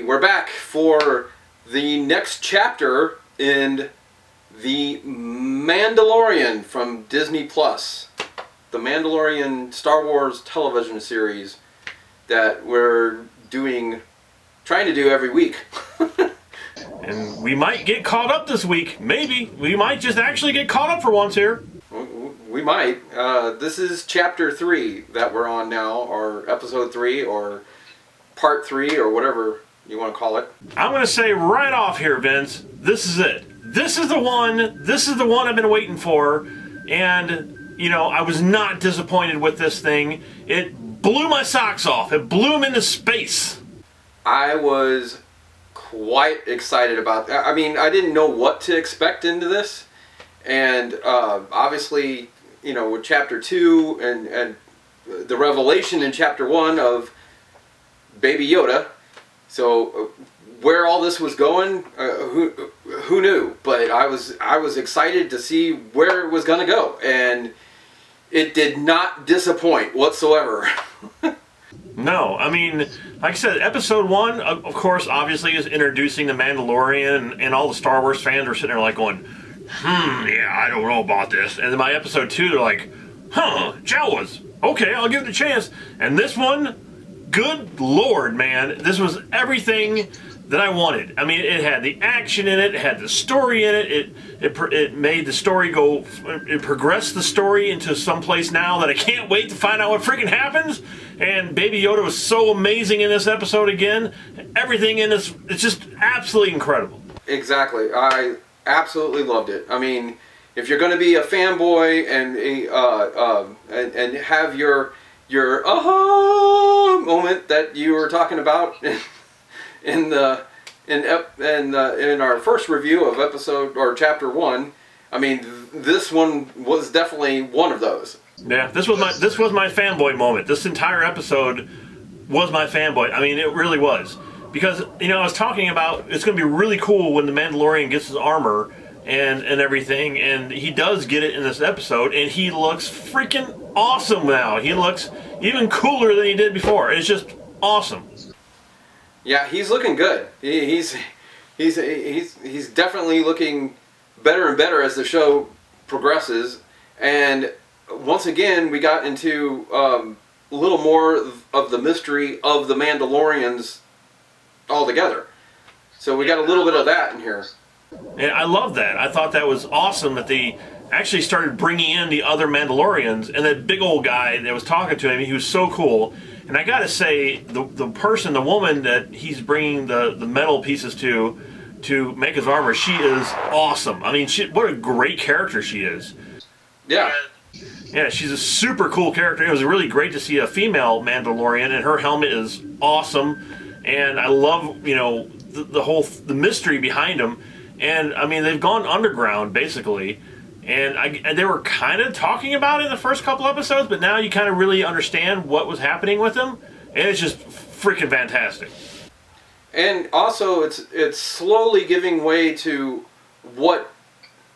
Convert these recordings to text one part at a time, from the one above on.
we're back for the next chapter in The Mandalorian from Disney Plus. The Mandalorian Star Wars television series that we're trying to do every week. And we might get caught up this week. Maybe. We might just actually get caught up for once here. We might. This is chapter 3 that we're on now, or episode 3, or part 3, or whatever you want to call it. I'm going to say right off here, Vince, this is it. This is the one. This is the one I've been waiting for. And, you know, I was not disappointed with this thing. It blew my socks off. It blew them into space. I was quite excited about that. I mean, I didn't know what to expect into this. And obviously, you know, with chapter 2 and the revelation in chapter 1 of Baby Yoda. So where all this was going, who knew? But I was excited to see where it was going to go, and it did not disappoint whatsoever. No, I mean, like I said, episode 1, of course, obviously is introducing the Mandalorian, and all the Star Wars fans are sitting there like going, yeah, I don't know about this. And then by episode 2, they're like, Jawas. Okay, I'll give it a chance. And this one, good lord, man, this was everything that I wanted. I mean, it had the action in it had the story in it. It made the story go. It progressed the story into some place now that I can't wait to find out what freaking happens. And Baby Yoda was so amazing in this episode again. Everything in this, it's just absolutely incredible. Exactly. I absolutely loved it. I mean, if you're going to be a fanboy and have your aha moment that you were talking about in our first review of episode or chapter 1, I mean, this one was definitely one of those. Yeah, this was my fanboy moment. This entire episode was my fanboy. I mean, it really was. Because, you know, I was talking about it's going to be really cool when the Mandalorian gets his armor and everything, and he does get it in this episode, and he looks freaking awesome now. He looks even cooler than he did before. It's just awesome. Yeah, he's looking good. He's definitely looking better and better as the show progresses. And once again, we got into a little more of the mystery of the Mandalorians altogether. So we got a little bit of that in here. And I love that. I thought that was awesome that they actually started bringing in the other Mandalorians, and that big old guy that was talking to him, he was so cool. And I gotta say, the woman that he's bringing the metal pieces to make his armor, she is awesome. I mean, what a great character she is. Yeah. Yeah, she's a super cool character. It was really great to see a female Mandalorian, and her helmet is awesome. And I love, you know, the mystery behind them. And I mean, they've gone underground basically, and they were kind of talking about it in the first couple episodes, but now you kind of really understand what was happening with them, and it's just freaking fantastic. And also, it's slowly giving way to what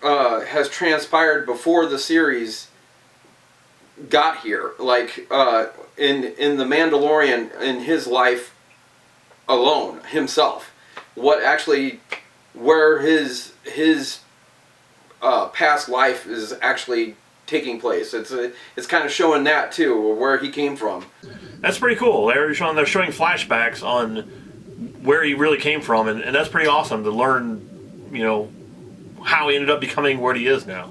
has transpired before the series got here, like in the Mandalorian, in his life alone, himself, where his past life is actually taking place. It's kind of showing that too, where he came from. That's pretty cool. They're showing flashbacks on where he really came from, and that's pretty awesome to learn, you know, how he ended up becoming what he is now.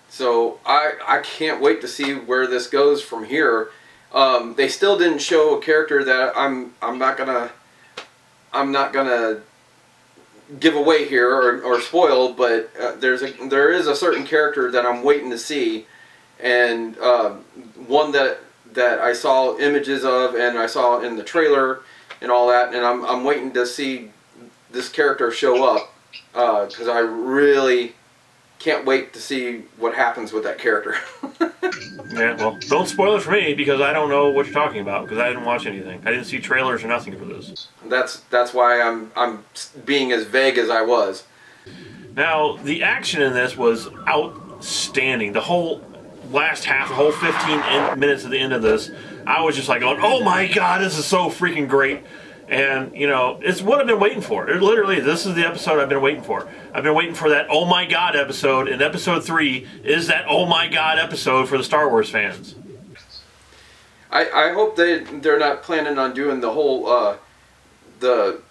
So I can't wait to see where this goes from here. They still didn't show a character that I'm not gonna give away here or spoil, but there is a certain character that I'm waiting to see, and one that I saw images of and I saw in the trailer and all that, and I'm waiting to see this character show up because I really can't wait to see what happens with that character. Yeah, well, don't spoil it for me because I don't know what you're talking about because I didn't watch anything. I didn't see trailers or nothing for this. That's why I'm being as vague as I was. Now, the action in this was outstanding. The whole last half, the whole 15 minutes at the end of this, I was just like going, oh my god, this is so freaking great. And, you know, it's what I've been waiting for. It literally, this is the episode I've been waiting for. I've been waiting for that oh my god episode, and episode 3 is that oh my god episode for the Star Wars fans. I hope they're not planning on doing the whole the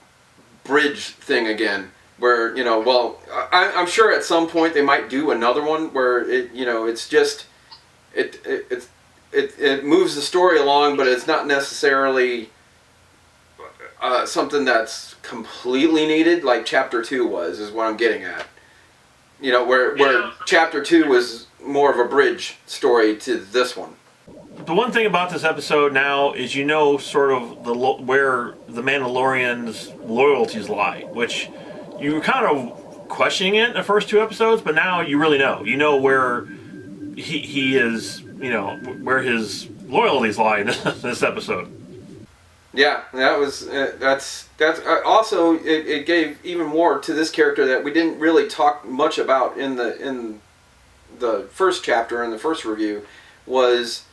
bridge thing again, where, you know, well, I'm sure at some point they might do another one where it, you know, it's just it moves the story along, but it's not necessarily something that's completely needed, like Chapter 2 was, is what I'm getting at. You know, where Chapter 2 was more of a bridge story to this one. The one thing about this episode now is, you know, sort of where the Mandalorian's loyalties lie, which you were kind of questioning it in the first 2 episodes, but now you really know. You know where he is, you know, where his loyalties lie in this episode. Yeah, that was that's also it gave even more to this character that we didn't really talk much about in the first chapter, in the first review, was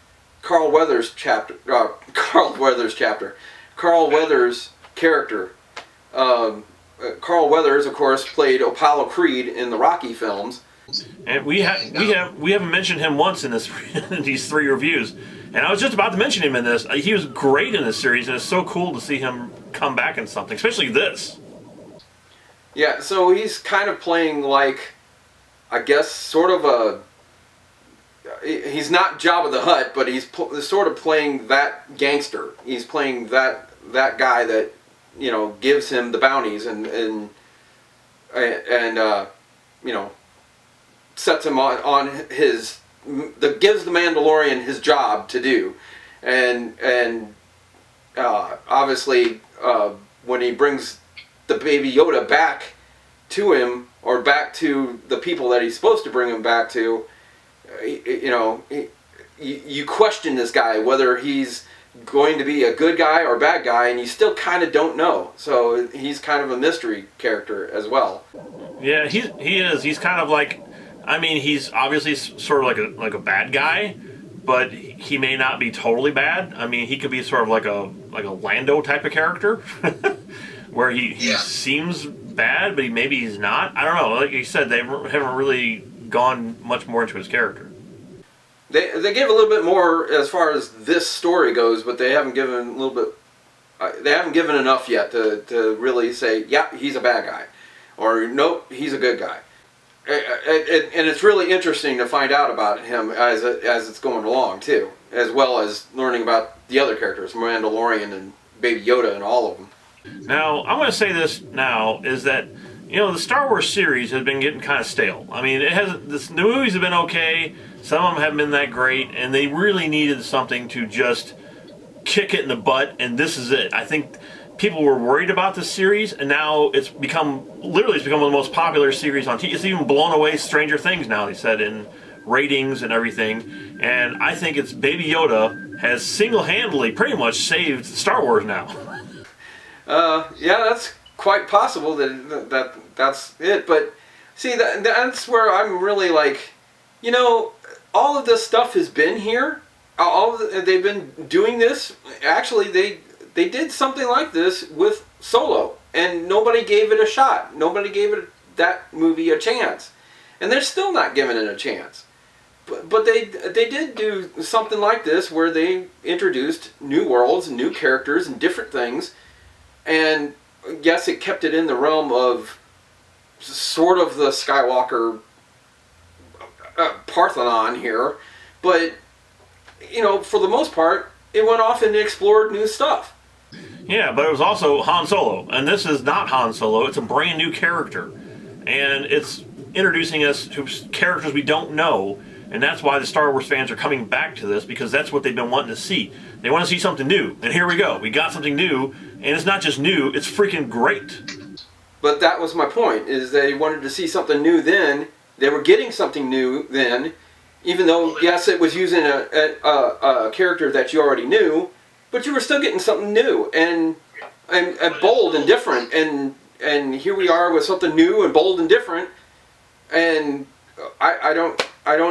Carl Weathers' character. Carl Weathers, of course, played Apollo Creed in the Rocky films. And we haven't mentioned him once in these 3 reviews. And I was just about to mention him in this. He was great in this series, and it's so cool to see him come back in something, especially this. Yeah, so he's kind of playing like, I guess, sort of a... He's not Jabba the Hutt, but he's sort of playing that gangster. He's playing that guy that, you know, gives him the bounties and you know, sets him on his... gives the Mandalorian his job to do, and obviously when he brings the Baby Yoda back to him, or back to the people that he's supposed to bring him back to, you know, you question this guy, whether he's going to be a good guy or a bad guy, and you still kind of don't know. So he's kind of a mystery character as well. Yeah, he is. He's kind of like, I mean, he's obviously sort of like a bad guy, but he may not be totally bad. I mean, he could be sort of like a Lando type of character, where he seems bad, but maybe he's not. I don't know. Like you said, they haven't really gone much more into his character. They gave a little bit more as far as this story goes, but they haven't given a little bit. They haven't given enough yet to really say, yeah, he's a bad guy, or nope, he's a good guy. And it's really interesting to find out about him as it's going along too, as well as learning about the other characters, Mandalorian and Baby Yoda and all of them. Now, I'm going to say this now, is that, you know, the Star Wars series has been getting kind of stale. I mean, the movies have been okay, some of them haven't been that great, and they really needed something to just kick it in the butt, and this is it. I think people were worried about this series, and now it's become one of the most popular series on TV. It's even blown away Stranger Things now, they said, in ratings and everything. And I think it's Baby Yoda has single-handedly pretty much saved Star Wars now. Yeah, that's quite possible that's it. But see, that's where I'm really like, you know, all of this stuff has been here. They've been doing this. Actually, they did something like this with Solo, and nobody gave it a shot. Nobody gave that movie a chance, and they're still not giving it a chance. But they did do something like this where they introduced new worlds and new characters and different things, and yes, it kept it in the realm of sort of the Skywalker Parthenon here, but you know, for the most part, it went off and explored new stuff. Yeah, but it was also Han Solo, and this is not Han Solo. It's a brand new character, and it's introducing us to characters we don't know, and that's why the Star Wars fans are coming back to this, because that's what they've been wanting to see. They want to see something new, and here we go. We got something new, and it's not just new, it's freaking great. But that was my point, is they wanted to see something new then. They were getting something new then, even though, yes, it was using a character that you already knew, but you were still getting something new and bold and different. And here we are with something new and bold and different. And I don't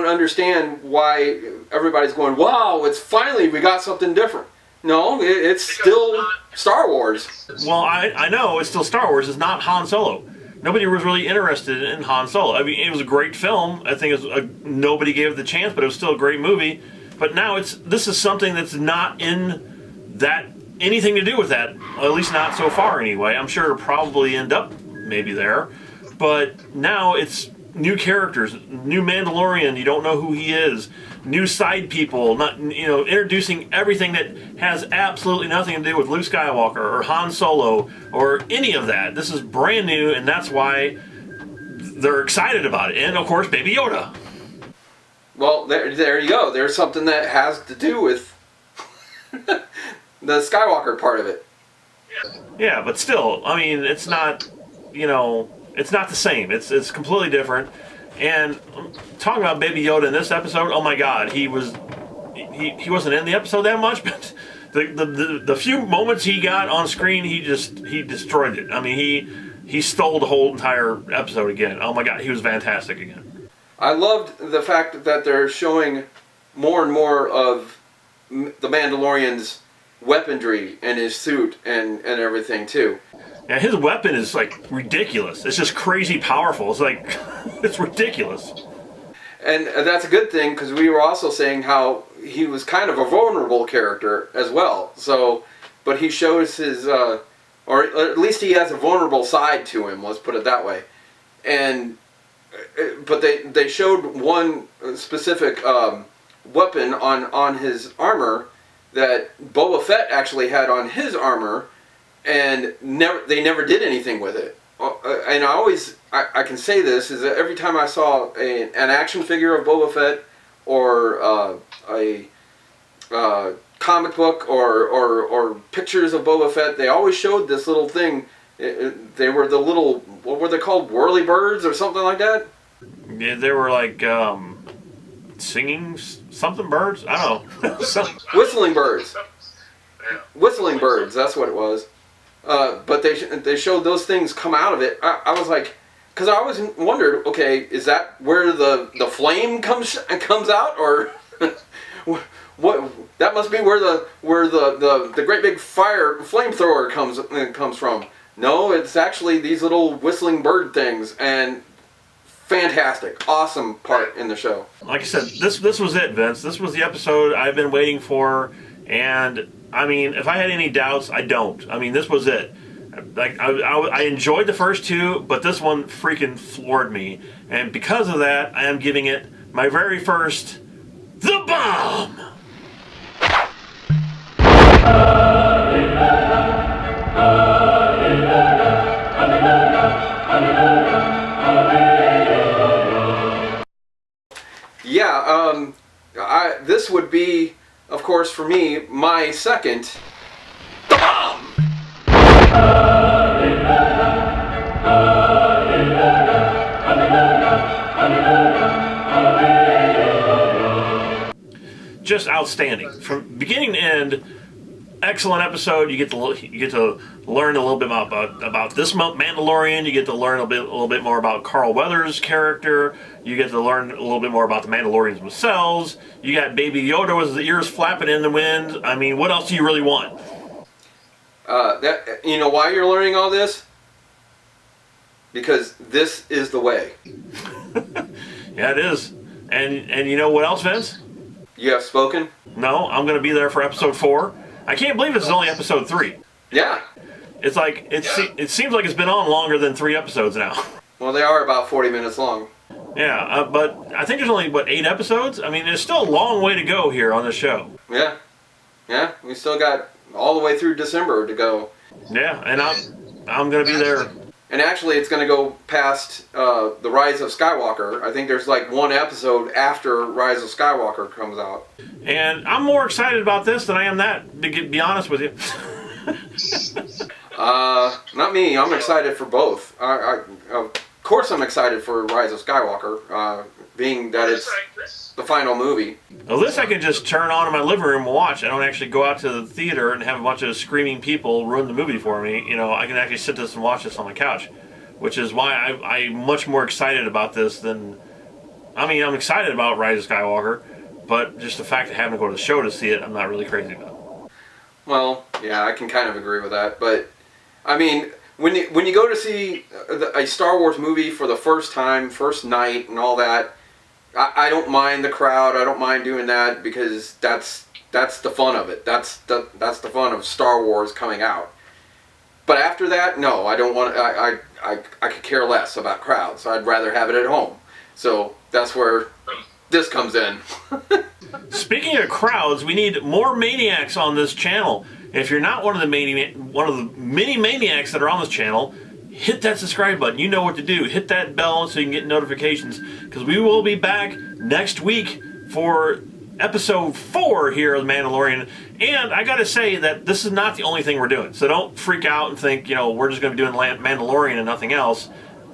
understand why everybody's going, wow, it's finally we got something different. No, it's still Star Wars. Well, I know it's still Star Wars. It's not Han Solo. Nobody was really interested in Han Solo. I mean, it was a great film. I think nobody gave it the chance, but it was still a great movie. But now this is something that's not in that anything to do with that. At least not so far, anyway. I'm sure it'll probably end up maybe there. But now it's new characters, new Mandalorian. You don't know who he is. New side people. Not introducing everything that has absolutely nothing to do with Luke Skywalker or Han Solo or any of that. This is brand new, and that's why they're excited about it. And of course, Baby Yoda. Well, there you go. There's something that has to do with the Skywalker part of it. Yeah, but still, I mean, it's not, it's not the same. It's completely different. And talking about Baby Yoda in this episode, oh my God, he wasn't in the episode that much, but the few moments he got on screen, he destroyed it. I mean, he stole the whole entire episode again. Oh my God, he was fantastic again. I loved the fact that they're showing more and more of the Mandalorian's weaponry and his suit and everything too. Yeah, his weapon is like ridiculous. It's just crazy powerful. It's like, it's ridiculous. And that's a good thing, because we were also saying how he was kind of a vulnerable character as well. So, but he shows his, or at least he has a vulnerable side to him, let's put it that way. And, but they showed one specific weapon on his armor that Boba Fett actually had on his armor, and they never did anything with it. And I can say this, is that every time I saw an action figure of Boba Fett or a comic book or pictures of Boba Fett, they always showed this little thing. They were the little, what were they called, whirly birds or something like that? Yeah, they were like singing something birds? I don't know. Whistling birds. Whistling birds, that's what it was. But they showed those things come out of it. I was like, because I always wondered, okay, is that where the flame comes out, or what? That must be where the great big fire flamethrower comes from. No, it's actually these little whistling bird things, and fantastic, awesome part in the show. Like I said, this was it, Vince. This was the episode I've been waiting for, and I mean, if I had any doubts, I don't. I mean, this was it. Like I enjoyed the first two, but this one freaking floored me, and because of that, I am giving it my very first The Bomb. Yeah, this would be, of course, for me, my second The Bomb. Just outstanding from beginning to end. Excellent episode. You get to learn a little bit about this Mandalorian. You get to learn a little bit more about Carl Weathers' character. You get to learn a little bit more about the Mandalorians themselves. You got Baby Yoda with his ears flapping in the wind. I mean, what else do you really want? You know why you're learning all this? Because this is the way. Yeah, it is. And you know what else, Vince? You have spoken? No, I'm going to be there for episode 4. I can't believe this is only episode 3. Yeah. It's like, it seems like it's been on longer than 3 episodes now. Well, they are about 40 minutes long. Yeah, but I think there's only, 8 episodes? I mean, there's still a long way to go here on the show. Yeah. Yeah, we still got all the way through December to go. Yeah, and I'm going to be there. And actually, it's going to go past The Rise of Skywalker. I think there's like one episode after Rise of Skywalker comes out. And I'm more excited about this than I am that, to be honest with you. Not me. I'm excited for both. Of course I'm excited for Rise of Skywalker, being that it's the final movie. Well, this I can just turn on in my living room and watch. I don't actually go out to the theater and have a bunch of screaming people ruin the movie for me. You know, I can actually sit this and watch this on my couch, which is why I'm much more excited about this than... I mean, I'm excited about Rise of Skywalker, but just the fact of having to go to the show to see it, I'm not really crazy about. Well, yeah, I can kind of agree with that. But, I mean, when you go to see a Star Wars movie for the first time, first night, and all that, I don't mind the crowd. I don't mind doing that because that's the fun of it. That's the fun of Star Wars coming out. But after that, no, I don't want. I could care less about crowds. I'd rather have it at home. So that's where this comes in. Speaking of crowds, we need more Maniacs on this channel. If you're not one of the many Maniacs that are on this channel, hit that subscribe button. You know what to do. Hit that bell so you can get notifications, because we will be back next week for episode 4 here of The Mandalorian. And I gotta say that this is not the only thing we're doing, so don't freak out and think, we're just gonna be doing Mandalorian and nothing else.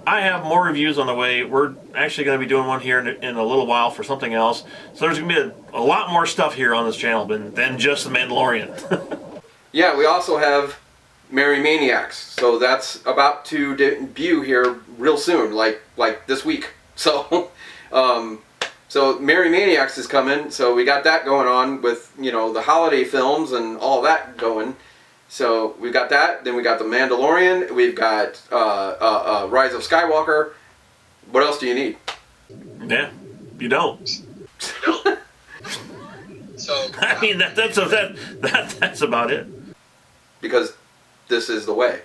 I have more reviews on the way. We're actually going to be doing one here in a little while for something else. So there's going to be a lot more stuff here on this channel than just The Mandalorian. Yeah, we also have Merry Maniacs. So that's about to debut here real soon, like this week. So, so Merry Maniacs is coming. So we got that going on with, the holiday films and all that going. So we've got that, then we got The Mandalorian, we've got Rise of Skywalker. What else do you need? Yeah, you don't. So I mean, that's about it. Because this is the way.